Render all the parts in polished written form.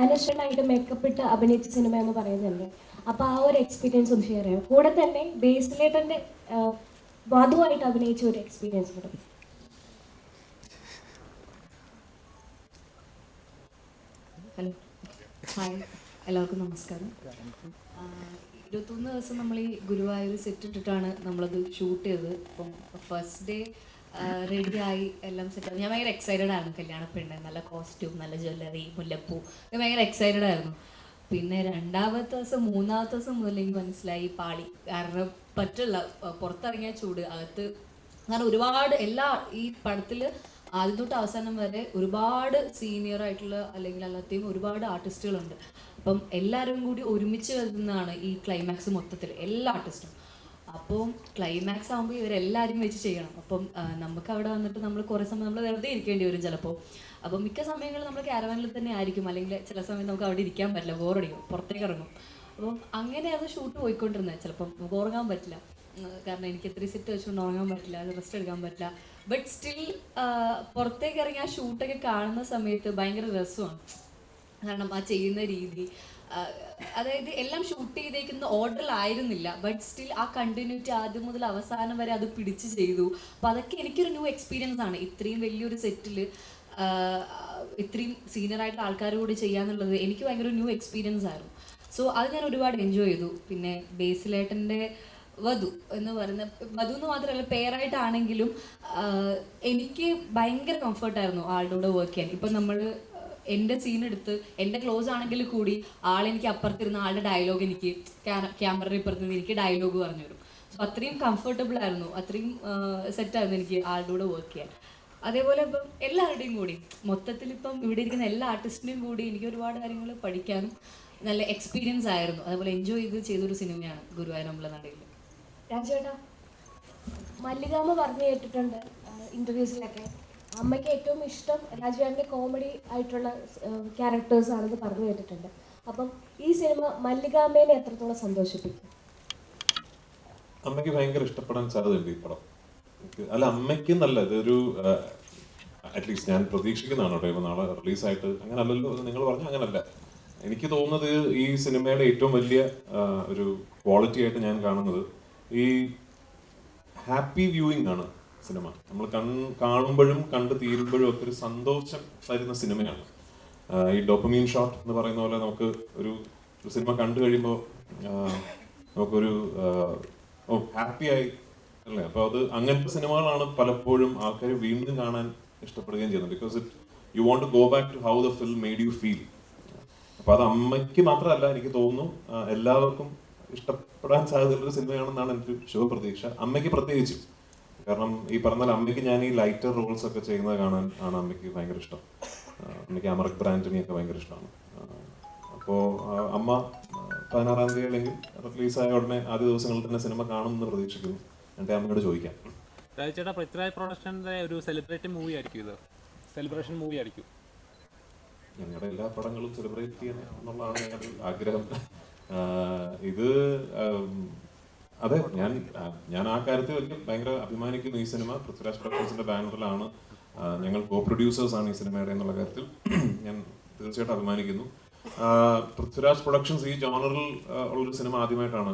അനശ്വരനായിട്ട് makeup ഇട്ട് അഭിനയിച്ച cinema എന്ന് പറയുന്നുണ്ട്. അപ്പോൾ ആ ഒരു എക്സ്പീരിയൻസ് ഒന്ന് ഷെയർ ചെയ്യാം. കൂടെ തന്നെ ബേസിലേട്ടൻ്റെ വധുവായിട്ട് അഭിനയിച്ച ഒരു എക്സ്പീരിയൻസ് കൂടെ. ഹലോ, ഹായ്, എല്ലാവർക്കും നമസ്കാരം. 21 ദിവസം നമ്മൾ ഈ ഗുരുവായൂർ സെറ്റ് ഇട്ടിട്ടാണ് നമ്മളത് ഷൂട്ട് ചെയ്തത്. അപ്പം ഫസ്റ്റ് ഡേ റെഡിയായി എല്ലാം സെറ്റ്. ഞാൻ ഭയങ്കര എക്സൈറ്റഡ് ആയിരുന്നു. കല്യാണ പെണ്ണ്, നല്ല കോസ്റ്റ്യൂം, നല്ല ജ്വല്ലറി, മുല്ലപ്പൂ, ഞാൻ ഭയങ്കര എക്സൈറ്റഡ് ആയിരുന്നു. പിന്നെ രണ്ടാമത്തെ ദിവസം മൂന്നാമത്തെ ദിവസം മുതൽ എനിക്ക് മനസ്സിലായി പാളി. കാരണം പറ്റില്ല, പുറത്തിറങ്ങിയ ചൂട്, അകത്ത് കാരണം ഒരുപാട് ഈ പടത്തിൽ ആദ്യം തൊട്ട് അവസാനം വരെ ഒരുപാട് സീനിയർ ആയിട്ടുള്ള അല്ലെങ്കിൽ അല്ലാതെയും ഒരുപാട് ആർട്ടിസ്റ്റുകളുണ്ട്. അപ്പം എല്ലാവരും കൂടി ഒരുമിച്ച് വരുന്നതാണ് ഈ ക്ലൈമാക്സ് മൊത്തത്തിൽ, എല്ലാ ആർട്ടിസ്റ്റും. അപ്പോൾ ക്ലൈമാക്സ് ആകുമ്പോൾ ഇവരെല്ലാവരും വെച്ച് ചെയ്യണം. അപ്പം നമുക്ക് അവിടെ വന്നിട്ട് നമ്മൾ കുറേ സമയം നമ്മൾ വെറുതെ ഇരിക്കേണ്ടി വരും ചിലപ്പോൾ. അപ്പം മിക്ക സമയങ്ങളിൽ നമ്മൾ ക്യാരവാനിൽ തന്നെ ആയിരിക്കും, അല്ലെങ്കിൽ ചില സമയം നമുക്ക് അവിടെ ഇരിക്കാൻ പറ്റില്ല, ബോറടിക്കും, പുറത്തേക്ക് ഇറങ്ങും. അപ്പം അങ്ങനെയാണ് ഷൂട്ട് പോയിക്കൊണ്ടിരുന്നത്. ചിലപ്പം നമുക്ക് ഉറങ്ങാൻ പറ്റില്ല, കാരണം എനിക്ക് ഇത്രയും സെറ്റ് വെച്ചുകൊണ്ട് ഉറങ്ങാൻ പറ്റില്ല, റെസ്റ്റ് എടുക്കാൻ പറ്റില്ല. ബട്ട് സ്റ്റിൽ പുറത്തേക്ക് ഇറങ്ങി ആ ഷൂട്ടൊക്കെ കാണുന്ന സമയത്ത് ഭയങ്കര രസമാണ്. കാരണം ആ ചെയ്യുന്ന രീതി, അതായത് എല്ലാം ഷൂട്ട് ചെയ്തേക്കുന്ന ഓർഡറിലായിരുന്നില്ല, ബട്ട് സ്റ്റിൽ ആ കണ്ടിന്യൂറ്റി ആദ്യം മുതൽ അവസാനം വരെ അത് പിടിച്ച് ചെയ്തു. അപ്പോൾ അതൊക്കെ എനിക്കൊരു ന്യൂ എക്സ്പീരിയൻസ് ആണ്. ഇത്രയും വലിയൊരു സെറ്റിൽ ഇത്രയും സീനിയർ ആയിട്ടുള്ള ആൾക്കാർ കൂടി ചെയ്യാന്നുള്ളത് എനിക്ക് ഭയങ്കര ന്യൂ എക്സ്പീരിയൻസ് ആയിരുന്നു. സോ അത് ഞാൻ ഒരുപാട് എൻജോയ് ചെയ്തു. പിന്നെ ബേസിലേട്ടൻ്റെ വധു എന്ന് പറയുന്ന, വധു എന്ന് മാത്രമല്ല പേരായിട്ടാണെങ്കിലും എനിക്ക് ഭയങ്കര കംഫർട്ടായിരുന്നു ആളുടെ കൂടെ വർക്ക് ചെയ്യാൻ. ഇപ്പം നമ്മൾ എൻ്റെ സീനെടുത്ത് എൻ്റെ ക്ലോസ് ആണെങ്കിൽ കൂടി ആളെനിക്ക് അപ്പുറത്തിരുന്ന ആളുടെ ഡയലോഗ് എനിക്ക് ക്യാമറയുടെ ഇപ്പുറത്തുനിന്ന് എനിക്ക് ഡയലോഗ് പറഞ്ഞു തരും. സോ അത്രയും കംഫർട്ടബിൾ ആയിരുന്നു, അത്രയും സെറ്റായിരുന്നു എനിക്ക് ആളുടെ കൂടെ വർക്ക് ചെയ്യാൻ. അതേപോലെ ഇപ്പം എല്ലാവരുടെയും കൂടി മൊത്തത്തിൽ ഇപ്പം ഇവിടെ ഇരിക്കുന്ന എല്ലാ ആർട്ടിസ്റ്റിൻ്റെയും കൂടി എനിക്ക് ഒരുപാട് കാര്യങ്ങൾ പഠിക്കാനും നല്ല എക്സ്പീരിയൻസ് ആയിരുന്നു. അതേപോലെ എൻജോയ് ചെയ്തൊരു സിനിമയാണ് ഗുരുവായൂർ അമ്പലനടയിൽ. രാജേട്ടാ, മല്ലികാമ്മ പറഞ്ഞു കേട്ടിട്ടുണ്ട് ഇൻ്റർവ്യൂസിലൊക്കെ, അമ്മയ്ക്ക് ഏറ്റവും ഇഷ്ടം രാജുവേട്ടൻ്റെ കോമഡി ആയിട്ടുള്ള ക്യാരക്ടേഴ്സ് ആണെന്ന് പറഞ്ഞു കേട്ടിട്ടുണ്ട്. അപ്പം ഈ സിനിമ മല്ലികാമ്മേനെ എത്രത്തോളം സന്തോഷിപ്പിക്കും? അമ്മയ്ക്ക് ഭയങ്കര ഇഷ്ടപ്പെടാൻ സാധ്യതയുണ്ട് ഈ പടം. അല്ല, അമ്മയ്ക്ക് നല്ല ഇതൊരു അറ്റ്ലീസ്റ്റ് ഞാൻ പ്രതീക്ഷിക്കുന്നതാണ് കേട്ടോ. ഇപ്പം നാളെ റിലീസായിട്ട് അങ്ങനെ അല്ലല്ലോ നിങ്ങൾ പറഞ്ഞാൽ അങ്ങനല്ല. എനിക്ക് തോന്നുന്നത് ഈ സിനിമയുടെ ഏറ്റവും വലിയ ഒരു ക്വാളിറ്റി ആയിട്ട് ഞാൻ കാണുന്നത് ഈ ഹാപ്പി വ്യൂയിങ് ആണ് സിനിമ. നമ്മൾ കാണുമ്പോഴും കണ്ട് തീരുമ്പോഴും ഒക്കെ ഒരു സന്തോഷം തരുന്ന സിനിമയാണ്. ഈ ഡോപ്പമീൻ ഷോട്ട് എന്ന് പറയുന്ന പോലെ നമുക്ക് ഒരു സിനിമ കണ്ടു കഴിയുമ്പോൾ നമുക്കൊരു ഹാപ്പിയായി അല്ലേ. അപ്പോൾ അത് അങ്ങനത്തെ സിനിമകളാണ് പലപ്പോഴും ആൾക്കാർ വീണ്ടും കാണാൻ ഇഷ്ടപ്പെടുകയും ചെയ്യുന്നത്. Because you want to go back to how the film made you feel. അപ്പോൾ അത് അമ്മയ്ക്ക് മാത്രമല്ല, എനിക്ക് തോന്നുന്നു എല്ലാവർക്കും ഇഷ്ടപ്പെടാൻ സാധ്യതയുള്ളൊരു സിനിമയാണെന്നാണ് എനിക്ക് ശുഭപ്രതീക്ഷ. അമ്മയ്ക്ക് പ്രത്യേകിച്ചും, കാരണം ഈ പറഞ്ഞാൽ അമ്മയ്ക്ക് ഞാൻ ഈ ലൈറ്റർ റോൾസ് ഒക്കെ ചെയ്യുന്നത് കാണാൻ ആണ് അമ്മയ്ക്ക് ഭയങ്കര ഇഷ്ടം. അമ്മയ്ക്ക് അമറക് ബ്രാൻഡിനെയൊക്കെ ഭയങ്കര ഇഷ്ടമാണ്. അപ്പോൾ അമ്മ 16-ാം തീയതി അല്ലെങ്കിൽ റിലീസായ ഉടനെ ആദ്യ ദിവസങ്ങളിൽ തന്നെ സിനിമ കാണുമെന്ന് പ്രതീക്ഷിക്കുന്നു. എൻ്റെ അമ്മയോട് ചോദിക്കാം. രാജേട്ടാ, പൃഥ്വിരാജ് പ്രൊഡക്ഷൻ്റെ ഒരു സെലിബ്രേറ്റ് മൂവി ആയിരിക്കും ഇത്, സെലിബ്രേഷൻ മൂവി ആയിരിക്കും. ഞങ്ങളുടെ എല്ലാ പടങ്ങളും സെലിബ്രേറ്റ് ചെയ്യണം എന്നുള്ളതാണ് ഞങ്ങളുടെ ആഗ്രഹം. ഇത് അതെ, ഞാൻ ആ കാര്യത്തിൽ വലിയ ഭയങ്കര അഭിമാനിക്കുന്നു. ഈ സിനിമ പൃഥ്വിരാജ് പ്രൊഡക്ഷൻസിന്റെ ബാനറിലാണ്, ഞങ്ങൾ കോ പ്രൊഡ്യൂസേഴ്സ് ആണ് ഈ സിനിമയുടെ എന്നുള്ള കാര്യത്തിൽ ഞാൻ തീർച്ചയായിട്ടും അഭിമാനിക്കുന്നു. പൃഥ്വിരാജ് പ്രൊഡക്ഷൻസ് ഈ ജോണറിൽ ഉള്ളൊരു സിനിമ ആദ്യമായിട്ടാണ്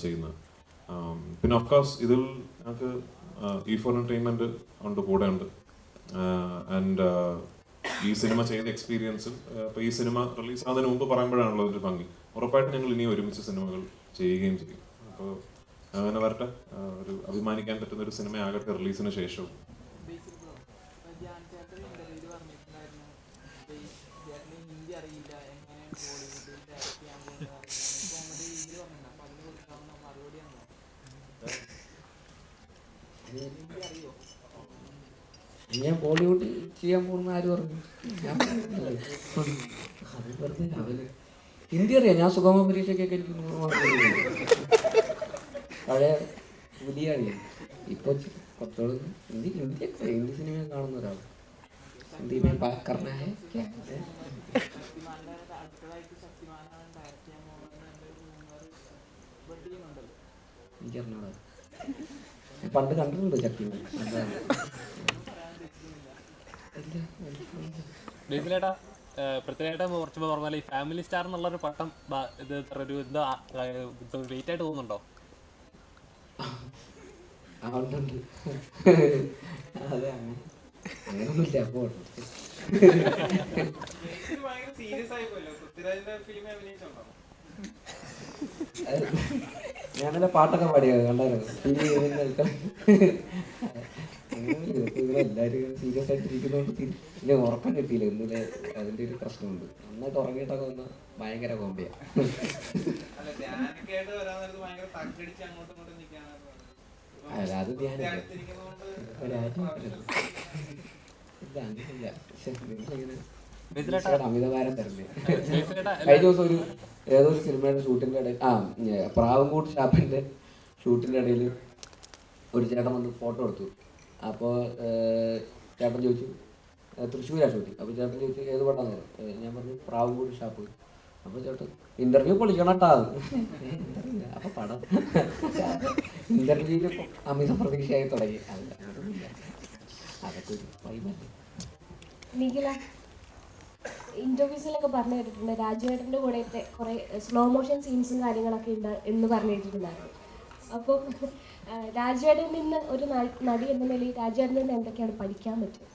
ചെയ്യുന്നത്. പിന്നെ ഓഫ്കോഴ്സ് ഇതിൽ ഞങ്ങൾക്ക് E4 Entertainment ഉണ്ട്, കൂടെ ഉണ്ട്. ആൻഡ് ഈ സിനിമ ചെയ്ത എക്സ്പീരിയൻസും ഇപ്പോൾ ഈ സിനിമ റിലീസാകുന്നതിന് മുമ്പ് പറയുമ്പോഴാണല്ലോ ഒരു ഭംഗി. ഉറപ്പായിട്ടും ഞങ്ങൾ ഇനി ഒരുമിച്ച് സിനിമകൾ ചെയ്യുകയും ചെയ്യും. അപ്പോൾ അങ്ങനെ വരട്ടെ, ഒരു അഭിമാനിക്കാൻ പറ്റുന്ന ഒരു സിനിമയാകട്ടെ റിലീസിന് ശേഷവും. ഞാൻ ബോളിവുഡ് ചെയ്യാൻ പോകുന്ന ആര് പറഞ്ഞു? ഞാൻ അത് വെറുതെ അവര് ഹിന്ദി അറിയാം. ഞാൻ സുഗമ പരീക്ഷയ്ക്കൊക്കെ എനിക്ക് 100 മാർക്ക് പഴയ പുതിയ അറിയാം. ഇപ്പോൾ കുറച്ചുകൂടെ ഹിന്ദി സിനിമ കാണുന്ന ഒരാൾ. ഹിന്ദി മേ ബാത് കർനാ ഹൈ ക്യാ? എനിക്കറിഞ്ഞൂടാ, പണ്ട് കണ്ടിട്ടുണ്ട് ശക്തിമാൻ. ബേസിലേട്ടാ, പൃഥ്വിരായിട്ട് കുറച്ച് പറഞ്ഞാൽ ഈ ഫാമിലി സ്റ്റാർ എന്നുള്ളൊരു പട്ടം ഇത് ഇത്ര ഒരു എന്താ വെയിറ്റ് ആയിട്ട് തോന്നുന്നുണ്ടോ? ഉണ്ട്. അതെ, അങ്ങനൊന്നുമില്ല. അപ്പോൾ ഞാനല്ല പാട്ടൊക്കെ പാടിയത് കണ്ടായിരുന്നു. എല്ലാവരും സീരിയസ് ആയിട്ട് ഇരിക്കുന്നതുകൊണ്ട് പിന്നെ ഉറക്കം കിട്ടിയില്ല. ഇന്നലെ അതിൻ്റെ ഒരു പ്രശ്നമുണ്ട്. നന്നായിട്ട് ഉറങ്ങിയിട്ടൊക്കെ വന്ന് ഭയങ്കര കോമ്പയാണ്. അല്ല, അത് ധ്യാനില്ല. അമിതഭാരം തരല്ലേ. കഴിഞ്ഞ ദിവസം ഏതോ ഒരു സിനിമയുടെ ഷൂട്ടിൻ്റെ ഇടയിൽ പ്രാവൻകൂട്ട് ഷാപ്പിൻ്റെ ഷൂട്ടിൻ്റെ ഇടയിൽ ഒരു ചേട്ടൻ വന്ന് ഫോട്ടോ എടുത്തു. അപ്പോൾ ചേട്ടൻ ചോദിച്ചു തൃശ്ശൂരാണ് ഷൂട്ടിങ്. അപ്പോൾ ചേട്ടൻ ചോദിച്ചു ഏത് പട്ടാന്ന് പറഞ്ഞു. ഞാൻ പറഞ്ഞു പ്രാവൻകൂട്ട് ഷാപ്പ്. അപ്പോൾ ചേട്ടൻ ഇന്റർവ്യൂ പൊളിക്കണം കേട്ടാ. അപ്പോൾ പടം ഇന്റർവ്യൂവിൽ അമിത പ്രതീക്ഷയായി തുടങ്ങി. അതൊക്കെ ഒരു വൈബല്ലേ. നിഖില, ഇന്റർവ്യൂസിലൊക്കെ പറഞ്ഞു കേട്ടിട്ടുണ്ട് രാജുവേട്ടൻ്റെ കൂടെയൊക്കെ കുറേ സ്ലോ മോഷൻ സീൻസും കാര്യങ്ങളൊക്കെ ഉണ്ട് എന്ന് പറഞ്ഞു കേട്ടിട്ടുണ്ടായിരുന്നു. അപ്പം രാജുവേട്ടനിൽ നിന്ന് ഒരു നടി എന്ന നിലയിൽ രാജുവേട്ടനിൽ നിന്ന് എന്തൊക്കെയാണ് പഠിക്കാൻ പറ്റുക?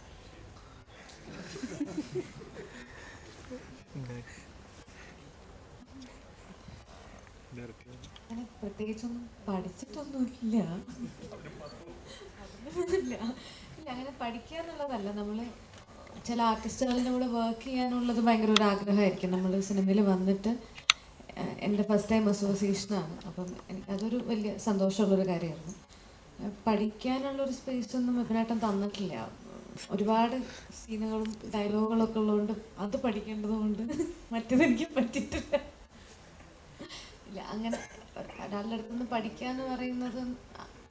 അങ്ങനെ പ്രത്യേകിച്ചൊന്നും പഠിച്ചിട്ടൊന്നുമില്ല. ഇല്ല, അങ്ങനെ പഠിക്കുക എന്നുള്ളതല്ല. നമ്മൾ ചില ആർട്ടിസ്റ്റുകളുടെ കൂടെ വർക്ക് ചെയ്യാനുള്ളത് ഭയങ്കര ഒരു ആഗ്രഹമായിരിക്കും. നമ്മൾ സിനിമയിൽ വന്നിട്ട് എൻ്റെ ഫസ്റ്റ് ടൈം അസോസിയേഷനാണ്. അപ്പം അതൊരു വലിയ സന്തോഷമുള്ളൊരു കാര്യമായിരുന്നു. പഠിക്കാനുള്ളൊരു സ്പേസൊന്നും ഇവനായിട്ടും തന്നിട്ടില്ല. ഒരുപാട് സീനുകളും ഡയലോഗുകളൊക്കെ ഉള്ളതുകൊണ്ട് അത് പഠിക്കേണ്ടതുകൊണ്ട് മറ്റേതെനിക്ക് പറ്റിയിട്ടില്ല. ഇല്ല, അങ്ങനെ ഒരാളുടെ അടുത്തുനിന്ന് പഠിക്കുക എന്ന് പറയുന്നത്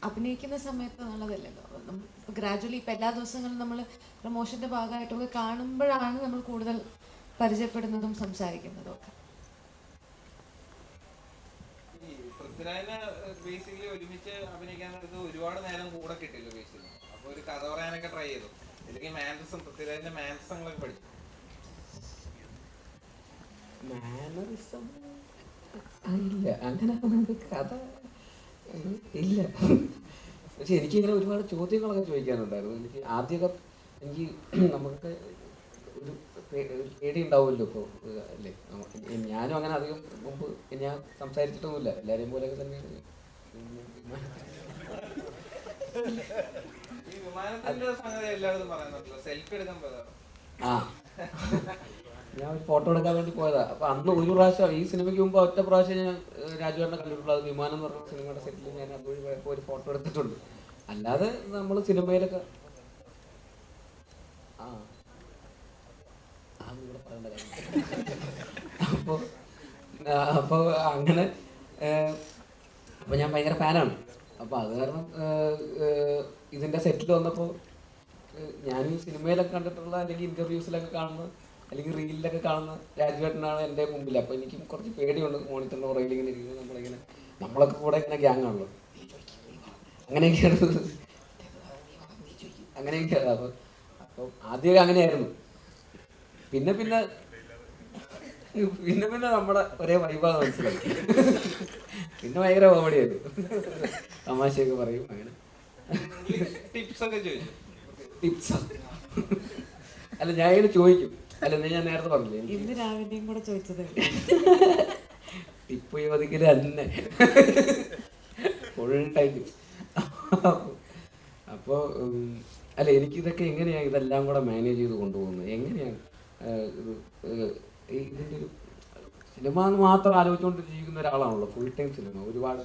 അഭിനയിക്കുന്ന സമയത്ത് എന്നുള്ളതല്ലല്ലോ. ഇപ്പോൾ ഗ്രാജുവലി ഇപ്പോൾ എല്ലാ ദിവസങ്ങളും നമ്മൾ പ്രൊമോഷൻ്റെ ഭാഗമായിട്ടൊക്കെ കാണുമ്പോഴാണ് നമ്മൾ കൂടുതൽ പരിചയപ്പെടുന്നതും സംസാരിക്കുന്നതും ഒക്കെ. ബേസിക്കലി ഒരുമിച്ച് അഭിനയിക്കാനത് ഒരുപാട് നേരം കൂടെ കിട്ടില്ല ബേസിക്കലി. അപ്പോൾ ഒരു കഥ പറയാനൊക്കെ ട്രൈ ചെയ്തു. അല്ലെങ്കിൽ മാനസം പൃഥ്വിരാജിന്റെ മാനസങ്ങളൊക്കെ പഠിച്ചു. ഇല്ല, അങ്ങനെ കഥ ഇല്ല. പക്ഷെ എനിക്കിങ്ങനെ ഒരുപാട് ചോദ്യങ്ങളൊക്കെ ചോദിക്കാനുണ്ടായിരുന്നു. എനിക്ക് ആദ്യമൊക്കെ എനിക്ക് നമുക്ക് ഒരു പേടി ഉണ്ടാവുമല്ലോ. ഇപ്പോൾ അല്ലേ, ഞാനും അങ്ങനെ അധികം മുമ്പ് ഞാൻ സംസാരിച്ചിട്ടൊന്നുമില്ല. എല്ലാവരെയും പോലെയൊക്കെ തന്നെയാണ്. ഞാൻ ഒരു ഫോട്ടോ എടുക്കാൻ വേണ്ടി പോയതാ. അപ്പൊ അന്ന് ഒരു പ്രാവശ്യം ഈ സിനിമയ്ക്ക് മുമ്പ് ഒറ്റ പ്രാവശ്യം ഞാൻ രാജുവേട്ടനെ കണ്ടിട്ടുള്ളത്. അത് വിമാനം എന്ന് പറഞ്ഞ സിനിമയുടെ സെറ്റിൽ ഞാൻ അതുവഴി പോയപ്പോൾ ഒരു ഫോട്ടോ എടുത്തിട്ടുണ്ട്. അല്ലാതെ നമ്മൾ സിനിമയിലൊക്കെ ഇവിടെ പറയേണ്ട കാര്യം. അപ്പോൾ അങ്ങനെ അപ്പോൾ ഞാൻ ഭയങ്കര ഫാനാണ്. അപ്പോൾ അത് കാരണം ഇതിൻ്റെ സെറ്റിൽ വന്നപ്പോൾ ഞാൻ ഈ സിനിമയിലൊക്കെ കണ്ടിട്ടുള്ള അല്ലെങ്കിൽ ഇൻ്റർവ്യൂസിലൊക്കെ കാണുന്ന അല്ലെങ്കിൽ റീലിലൊക്കെ കാണുന്ന രാജുവേട്ടനാണ് എൻ്റെ മുമ്പിൽ. അപ്പോൾ എനിക്കും കുറച്ച് പേടിയുണ്ട്. മോണിറ്ററിൻ്റെ പുറകിൽ ഇങ്ങനെ ഇരിക്കുന്നത് നമ്മളൊക്കെ കൂടെ ഇങ്ങനെ ഗ്യാങ് ആണല്ലോ, അങ്ങനെയൊക്കെയാണ്. അപ്പോൾ ആദ്യമൊക്കെ അങ്ങനെയായിരുന്നു. പിന്നെ നമ്മുടെ ഒരേ വൈബാന്ന് മനസ്സിലായി. പിന്നെ ഭയങ്കര കോമഡിയായിരുന്നു. തമാശയൊക്കെ പറയും. അങ്ങനെ ടിപ്സ് അല്ല, ഞാൻ ഇങ്ങനെ ചോദിക്കും. അല്ല, ഞാൻ നേരത്തെ പറഞ്ഞില്ലേ ഇന്ന് രാവിലെയും കൂടെ ചോദിച്ചത് ടിപ്പ് ചോദിക്കല് തന്നെ ഫുൾ ടൈം. അപ്പോൾ അല്ല, എനിക്കിതൊക്കെ എങ്ങനെയാണ് ഇതെല്ലാം കൂടെ മാനേജ് ചെയ്ത് കൊണ്ടുപോകുന്നത്, എങ്ങനെയാണ് ഇതിൻ്റെ ഒരു സിനിമ എന്ന് മാത്രം ആലോചിച്ചുകൊണ്ട് ജീവിക്കുന്ന ഒരാളാണല്ലോ. Full time cinema. ഒരുപാട്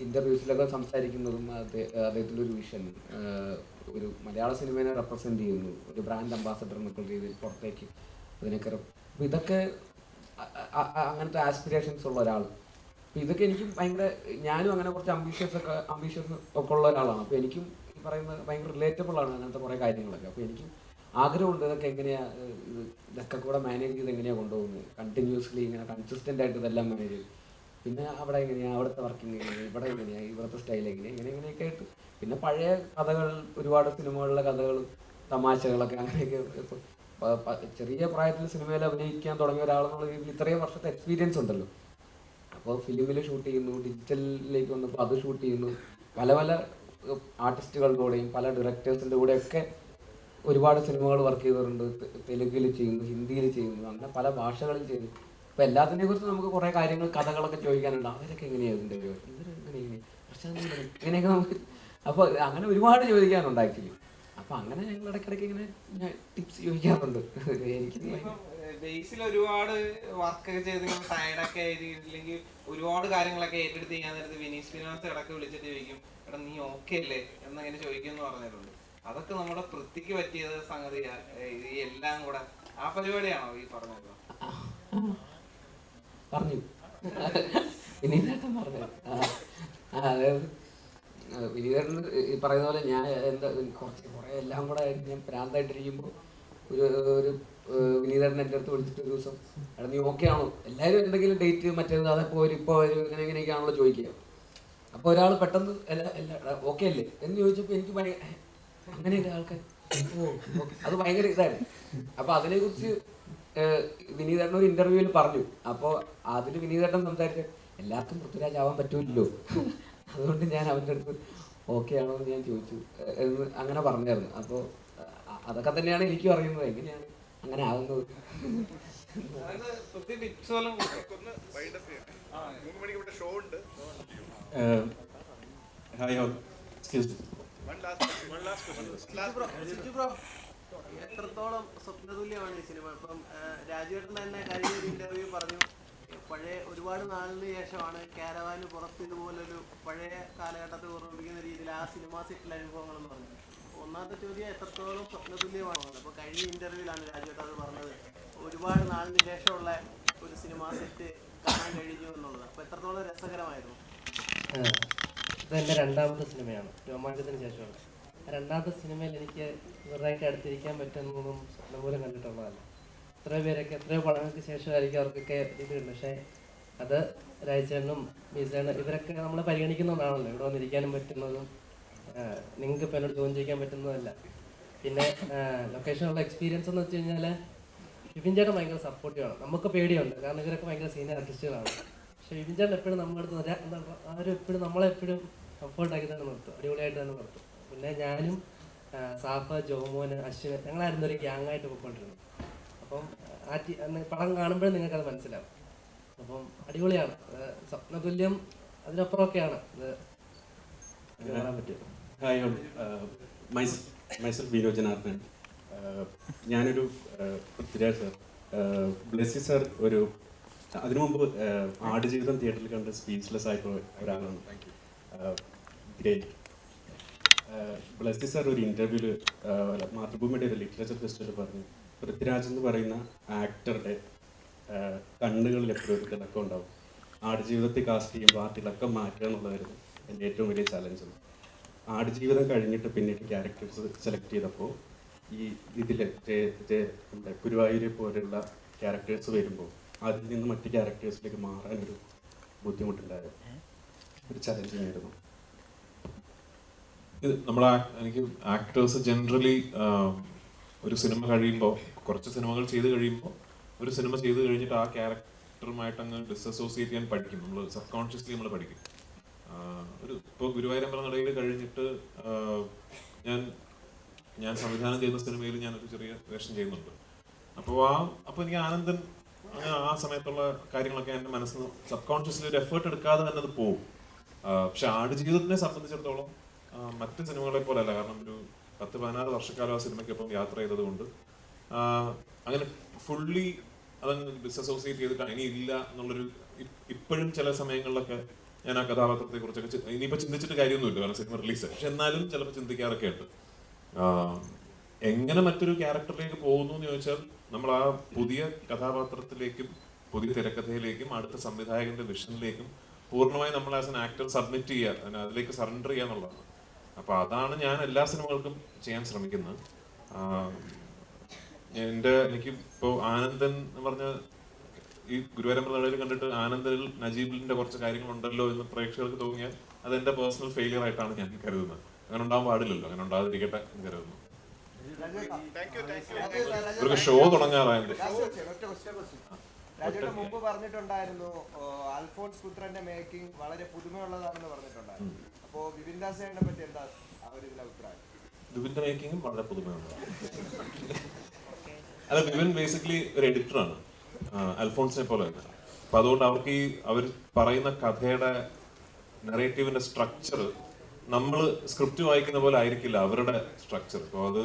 ഇൻ്റർവ്യൂസിലൊക്കെ സംസാരിക്കുന്നതും അദ്ദേഹത്തിൻ്റെ ഒരു വിഷൻ, ഒരു മലയാള സിനിമയെ റെപ്രസെൻ്റ് ചെയ്യുന്നു, ഒരു ബ്രാൻഡ് അംബാസഡർ എന്നൊക്കെ രീതിയിൽ പുറത്തേക്ക് അതിനൊക്കെ. അപ്പോൾ ഇതൊക്കെ അങ്ങനത്തെ ആസ്പിറേഷൻസ് ഉള്ള ഒരാൾ. അപ്പോൾ ഇതൊക്കെ എനിക്കും ഭയങ്കര, ഞാനും അങ്ങനെ കുറച്ച് അംബീഷ്യസ് ഒക്കെ ഉള്ള ഒരാളാണ്. അപ്പോൾ എനിക്കും ഈ പറയുന്നത് ഭയങ്കര റിലേറ്റബിൾ ആണ് അങ്ങനത്തെ കുറേ കാര്യങ്ങളൊക്കെ. അപ്പോൾ എനിക്കും ആഗ്രഹമുണ്ട് ഇതൊക്കെ എങ്ങനെയാണ് ഇതൊക്കെ കൂടെ മാനേജ് ചെയ്ത് എങ്ങനെയാണ് കൊണ്ടുപോകുന്നത്, കണ്ടിന്യൂസ്ലി ഇങ്ങനെ കൺസിസ്റ്റൻ്റ് ആയിട്ട് ഇതെല്ലാം മാനേജ് ചെയ്യും. പിന്നെ അവിടെ എങ്ങനെയാണ്, അവിടുത്തെ വർക്കിംഗ് എങ്ങനെയാണ്, ഇവിടെ എങ്ങനെയാണ്, ഇവിടുത്തെ സ്റ്റൈൽ എങ്ങനെയാണ്, ഇങ്ങനെയൊക്കെ ആയിട്ട്. പിന്നെ പഴയ കഥകൾ, ഒരുപാട് സിനിമകളിലെ കഥകളും തമാശകളൊക്കെ അങ്ങനെയൊക്കെ. ഇപ്പോൾ ചെറിയ പ്രായത്തിൽ സിനിമയിൽ അഭിനയിക്കാൻ തുടങ്ങിയ ഒരാളെന്നുള്ള രീതിയിൽ ഇത്രയും വർഷത്തെ എക്സ്പീരിയൻസ് ഉണ്ടല്ലോ. അപ്പോൾ ഫിലിമിൽ ഷൂട്ട് ചെയ്യുന്നു, ഡിജിറ്റലിലേക്ക് വന്നപ്പോൾ അത് ഷൂട്ട് ചെയ്യുന്നു, പല പല ആർട്ടിസ്റ്റുകളുടെ കൂടെയും പല ഡയറക്ടേഴ്സിൻ്റെ കൂടെയൊക്കെ ഒരുപാട് സിനിമകൾ വർക്ക് ചെയ്തിട്ടുണ്ട്. തെലുങ്കിൽ ചെയ്യുന്നു, ഹിന്ദിയിൽ ചെയ്യുന്നു, അങ്ങനെ പല ഭാഷകളിൽ ചെയ്യുന്നു. അപ്പോൾ എല്ലാത്തിനെ കുറിച്ച് നമുക്ക് കുറേ കാര്യങ്ങൾ കഥകളൊക്കെ ചോദിക്കാനുണ്ട്. അവരൊക്കെ എങ്ങനെയാണ് ഇതിൻ്റെ പക്ഷേ ഇങ്ങനെയൊക്കെ നമുക്ക് അപ്പോൾ അങ്ങനെ ഒരുപാട് ചോദിക്കാനുണ്ട് ആക്ച്വലി. അപ്പോൾ അങ്ങനെ ഞങ്ങൾ ഇടയ്ക്കിടയ്ക്ക് ഇങ്ങനെ ടിപ്സ് ചോദിക്കാറുണ്ട്. എനിക്ക് ബേസിൽ ഒരുപാട് വർക്കൊക്കെ ചെയ്ത് ടയർഡൊക്കെ ആയില്ലെങ്കിൽ ഒരുപാട് കാര്യങ്ങളൊക്കെ ഏറ്റെടുത്ത് ചെയ്യാൻ നേരത്ത് വിനീഷ് ഫിനോസ് ഇടയ്ക്ക് വിളിച്ചിട്ട് ചോദിക്കും, എടാ നീ ഓക്കെ അല്ലേ എന്നങ്ങനെ ചോദിക്കുമെന്ന് പറഞ്ഞിട്ടുണ്ട്. അതൊക്കെ നമ്മുടെ വൃത്തിക്ക് പറ്റിയത് സംഗതിയാ. ഈ എല്ലാം കൂടെ ആ പരിപാടിയാണോ ഈ പറഞ്ഞത്? പറഞ്ഞു വിനീതേട്ടൻ പറഞ്ഞു. അതായത് വിനീതേട്ടൻ ഈ പറയുന്ന പോലെ ഞാൻ എന്താ കുറേ എല്ലാം കൂടെ ഞാൻ പ്രാന്തായിട്ടിരിക്കുമ്പോൾ ഒരു വിനീതേട്ടൻ എൻ്റെ അടുത്ത് വിളിച്ചിട്ട് ഒരു ദിവസം, എടാ നീ ഓക്കെ ആണോ, എല്ലാവരും എന്തെങ്കിലും ഡേറ്റ് മറ്റേത് അതെപ്പോൾ വരും ഇപ്പോൾ വരും ഇങ്ങനെയൊക്കെയാണല്ലോ ചോദിക്കുക. അപ്പോൾ ഒരാൾ പെട്ടെന്ന് ഓക്കെ അല്ലേ എന്ന് ചോദിച്ചപ്പോൾ എനിക്ക് അങ്ങനെയൊക്കെ ആൾക്കാർ അത് ഭയങ്കര ഇതായിരുന്നു. അപ്പോൾ അതിനെക്കുറിച്ച് വിനീതേട്ടൻ ഒരു ഇന്റർവ്യൂവിൽ പറഞ്ഞു. അപ്പോൾ അതിൽ വിനീതേട്ടൻ സംസാരിച്ച് എല്ലാവർക്കും പൃഥ്വിരാജ് ആവാൻ പറ്റൂല്ലോ, അതുകൊണ്ട് ഞാൻ അവൻ്റെ അടുത്ത് ഓക്കെ ആണോ എന്ന് ഞാൻ ചോദിച്ചു എന്ന് അങ്ങനെ പറഞ്ഞായിരുന്നു. അപ്പോൾ അതൊക്കെ തന്നെയാണ് എനിക്കും അറിയുന്നത് എങ്ങനെയാണ് അങ്ങനെ ആകുന്നത്. എത്രത്തോളം സ്വപ്നതുല്യമാണ് ഈ സിനിമ? ഇപ്പം രാജുവേട്ടൻ തന്നെ കഴിഞ്ഞ ഒരു ഇന്റർവ്യൂ പറഞ്ഞു, പഴയ ഒരുപാട് നാളിന് ശേഷമാണ് കാരവാന് പുറത്ത് ഇതുപോലൊരു പഴയ കാലഘട്ടത്തെ ഓർമ്മിപ്പിക്കുന്ന രീതിയിൽ ആ സിനിമ സെറ്റിലെ അനുഭവങ്ങളെന്ന് പറഞ്ഞു. ഒന്നാമത്തെ ചോദ്യം എത്രത്തോളം സ്വപ്നതുല്യമാണ്? അപ്പോൾ കഴിഞ്ഞ ഇന്റർവ്യൂവിലാണ് രാജുവേട്ടൻ അത് പറഞ്ഞത്, ഒരുപാട് നാളിന് ശേഷമുള്ള ഒരു സിനിമ സെറ്റ് കാണാൻ കഴിഞ്ഞു എന്നുള്ളത്. അപ്പോൾ എത്രത്തോളം രസകരമായിരുന്നു? ഇതെൻ്റെ രണ്ടാമത്തെ സിനിമയാണ്, രോമാഞ്ചത്തിന് ശേഷമുള്ള. രണ്ടാമത്തെ സിനിമയിൽ എനിക്ക് ഇവരുടെയൊക്കെ അടുത്തിരിക്കാൻ പറ്റുന്നതൊന്നും സ്വപ്നം പോലും കണ്ടിട്ടുള്ളതല്ല. എത്രയോ പേരൊക്കെ എത്രയോ പടങ്ങൾക്ക് ശേഷമായിരിക്കും അവർക്കൊക്കെ ഇതുണ്ട്. പക്ഷേ അത് രാജേട്ടനും മീസേനും ഇവരൊക്കെ നമ്മൾ പരിഗണിക്കുന്നതാണല്ലോ ഇവിടെ വന്നിരിക്കാനും പറ്റുന്നതും നിങ്ങൾക്ക് ഇപ്പോൾ എന്നോട് ചോദ്യം ചോദിക്കാൻ പറ്റുന്നതല്ല. പിന്നെ ലൊക്കേഷനുള്ള എക്സ്പീരിയൻസ് എന്ന് വെച്ച് കഴിഞ്ഞാൽ വിപിൻ ചേട്ടൻ ഭയങ്കര സപ്പോർട്ടീവാണ്. നമുക്ക് പേടിയുണ്ട്, കാരണം ഇവരൊക്കെ ഭയങ്കര സീനിയർ ആർട്ടിസ്റ്റുകളാണ്. പക്ഷേ വിപിൻ ചേട്ടൻ എപ്പോഴും നമ്മുടെ അടുത്ത് ആരും എപ്പോഴും നമ്മളെപ്പോഴും കംഫർട്ടാക്കി തന്നെ നിർത്തും, അടിപൊളിയായിട്ട് തന്നെ നിർത്തും. പിന്നെ ഞാനും സാഫ്, ജോമോന്, അശ്വിന് ഞങ്ങളായിരുന്നു ഒരു ഗ്യാങ്ങായിട്ട് പോയിക്കൊണ്ടിരുന്നു. അപ്പം പടം കാണുമ്പോഴേ നിങ്ങൾക്കത് മനസ്സിലാവും. അപ്പം അടിപൊളിയാണ്, സ്വപ്നതുല്യം അതിനപ്പുറമൊക്കെയാണ് ഇത് കാണാൻ പറ്റും. Hi all, myself Vino Janardhanan. ഞാനൊരു പൃഥ്വിരാജ് സാർ, ബ്ലെസ്സി സാർ ഒരു അതിനു മുമ്പ് ആടുജീവിതം തിയേറ്ററിൽ കണ്ട് സ്പീച്ച്ലെസ് ആയിട്ടുള്ള ഒരാളാണ്. ഗ്രേറ്റ്. ബ്ലെസ്സി സാർ ഒരു ഇൻ്റർവ്യൂവിൽ മാതൃഭൂമിയുടെ ഒരു ലിറ്ററേച്ചർ ഫെസ്റ്റിവൽ പറഞ്ഞു, പൃഥ്വിരാജ് എന്ന് പറയുന്ന ആക്ടറുടെ കണ്ണുകളിൽ എപ്പോഴും ഒരു തിളക്കം ഉണ്ടാവും. ആടുജീവിതത്തിൽ കാസ്റ്റ് ചെയ്യുമ്പോൾ ആ തിളക്കം മാറ്റുക എന്നുള്ളതായിരുന്നു എൻ്റെ ഏറ്റവും വലിയ ചലഞ്ച്. ആടുജീവിതം കഴിഞ്ഞിട്ട് പിന്നീട് ക്യാരക്ടേഴ്സ് സെലക്ട് ചെയ്തപ്പോൾ ഈ ഇതിൽ നമ്മുടെ ഗുരുവായൂരെ പോലെയുള്ള ക്യാരക്ടേഴ്സ് വരുമ്പോൾ അതിൽ നിന്ന് മറ്റ് ക്യാരക്ടേഴ്സിലേക്ക് മാറാനൊരു ബുദ്ധിമുട്ടുണ്ടായിരുന്നു, ഒരു ചലഞ്ചിങ് ആയിരുന്നു. ഇത് നമ്മളെ എനിക്ക് ആക്ടേഴ്സ് ജനറലി ഒരു സിനിമ കഴിയുമ്പോൾ, കുറച്ച് സിനിമകൾ ചെയ്ത് കഴിയുമ്പോൾ, ഒരു സിനിമ ചെയ്ത് കഴിഞ്ഞിട്ട് ആ ക്യാരക്ടറുമായിട്ട് അങ്ങ് ഡിസസോസിയേറ്റ് ചെയ്യാൻ പഠിക്കും. നമ്മൾ സബ് കോൺഷ്യസ്ലി നമ്മൾ പഠിക്കും. ഒരു ഇപ്പോൾ ഗുരുവായൂരമ്പലം നടയിൽ കഴിഞ്ഞിട്ട് ഞാൻ സംവിധാനം ചെയ്യുന്ന സിനിമയിൽ ഞാനൊരു ചെറിയ വേഷം ചെയ്യുന്നുണ്ട്. അപ്പോൾ എനിക്ക് ആനന്ദൻ ആ സമയത്തുള്ള കാര്യങ്ങളൊക്കെ എൻ്റെ മനസ്സിൽ സബ് കോൺഷ്യസ്ലി ഒരു എഫേർട്ട് എടുക്കാതെ തന്നെ അത് പോകും. പക്ഷെ ആടുജീവിതത്തിനെ സംബന്ധിച്ചിടത്തോളം മറ്റ് സിനിമകളെ പോലെ അല്ല. കാരണം ഒരു 10-16 വർഷക്കാലം ആ സിനിമയ്ക്കൊപ്പം യാത്ര ചെയ്തത് കൊണ്ട് അങ്ങനെ ഫുള്ളി അതങ്ങ് ഡിസസോസിയേറ്റ് ചെയ്തിട്ട് ഇനി ഇല്ല എന്നുള്ളൊരു, ഇപ്പോഴും ചില സമയങ്ങളിലൊക്കെ ഞാൻ ആ കഥാപാത്രത്തെ കുറിച്ചൊക്കെ ഇനിയിപ്പോൾ ചിന്തിച്ചിട്ട് കാര്യമൊന്നുമില്ല, കാരണം സിനിമ റിലീസ്. പക്ഷെ എന്നാലും ചിലപ്പോൾ ചിന്തിക്കാറൊക്കെ ഉണ്ട്. എങ്ങനെ മറ്റൊരു ക്യാരക്ടറിലേക്ക് പോകുന്നു എന്ന് ചോദിച്ചാൽ നമ്മൾ ആ പുതിയ കഥാപാത്രത്തിലേക്കും പുതിയ തിരക്കഥയിലേക്കും അടുത്ത സംവിധായകന്റെ വിഷനിലേക്കും പൂർണ്ണമായി നമ്മൾ ആസ് എൻ ആക്ടർ സബ്മിറ്റ് ചെയ്യുക, അതിലേക്ക് സറണ്ടർ ചെയ്യുക എന്നുള്ളതാണ്. അപ്പോൾ അതാണ് ഞാൻ എല്ലാ സിനിമകൾക്കും ചെയ്യാൻ ശ്രമിക്കുന്നത്. എനിക്ക് ഇപ്പോൾ ആനന്ദൻ എന്ന് പറഞ്ഞ ഈ ഗുരുവായൂരമ്പലം കണ്ടിട്ട് ആനന്ദനിൽ നജീബിന്റെ കുറച്ച് കാര്യങ്ങളുണ്ടല്ലോ എന്ന് പ്രേക്ഷകർക്ക് തോന്നിയാൽ അതെന്റെ പേഴ്സണൽ ഫെയിലിയർ ആയിട്ടാണ് ഞാൻ കരുതുന്നത്. അങ്ങനെ ഉണ്ടാവാൻ പാടില്ലല്ലോ, അങ്ങനെ ഉണ്ടാകാതിരിക്കട്ടെ എന്ന് കരുതുന്നു. ഇവർക്ക് ഷോ തുടങ്ങാറായത്. രാജേട്ടൻ മുമ്പ് പറഞ്ഞിട്ടുണ്ടായിരുന്നു അൽഫോൺസ് പുത്രന്റെ മേക്കിംഗ് വളരെ പുതുമയുള്ളതാണെന്ന് പറഞ്ഞിട്ടുണ്ടായിരുന്നു. അപ്പോ വിപിൻ ദാസിനെ പറ്റി എന്താ ഒരു അഭിപ്രായം? വിപിന്റെ മേക്കിങ്ങും വളരെ പുതുമയുള്ളതാണ്. അല്ല, വിപിൻ ബേസിക്കലി ഒരു എഡിറ്ററാണ്, അൽഫോൺസിനെ പോലെ തന്നെ. അപ്പൊ അതുകൊണ്ട് അവർക്ക് ഈ അവർ പറയുന്ന കഥയുടെ നെറേറ്റീവിന്റെ സ്ട്രക്ചർ നമ്മൾ സ്ക്രിപ്റ്റ് വായിക്കുന്ന പോലെ ആയിരിക്കില്ല അവരുടെ സ്ട്രക്ചർ. അപ്പോൾ അത്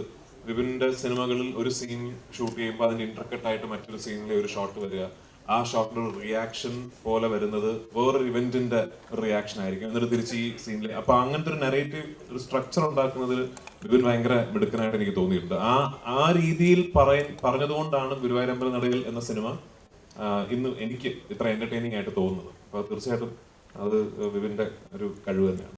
വിപിന്റെ സിനിമകളിൽ ഒരു സീൻ ഷൂട്ട് ചെയ്യുമ്പോൾ അതിന്റെ ഇന്റർകട്ട് ആയിട്ട് മറ്റൊരു സീനിലെ ഒരു ഷോട്ട് വരിക, ആ ഷോട്ടിന്റെ ഒരു റിയാക്ഷൻ പോലെ വരുന്നത് വേറൊരു ഇവന്റിന്റെ ഒരു റിയാക്ഷൻ ആയിരിക്കും, എന്നിട്ട് തിരിച്ച് ഈ സീനിൽ. അപ്പൊ അങ്ങനത്തെ ഒരു നെറേറ്റീവ് ഒരു സ്ട്രക്ചർ ഉണ്ടാക്കുന്നതിൽ വിപിൻ ഭയങ്കര മിടുക്കനായിട്ട് എനിക്ക് തോന്നിയിട്ടുണ്ട്. ആ രീതിയിൽ പറഞ്ഞതുകൊണ്ടാണ് ഗുരുവായൂരമ്പല നടയിൽ എന്ന സിനിമ ഇന്ന് എനിക്ക് ഇത്ര എന്റർടൈനിങ് ആയിട്ട് തോന്നുന്നത്. അപ്പൊ തീർച്ചയായിട്ടും അത് വിപിന്റെ ഒരു കഴിവ് തന്നെയാണ്.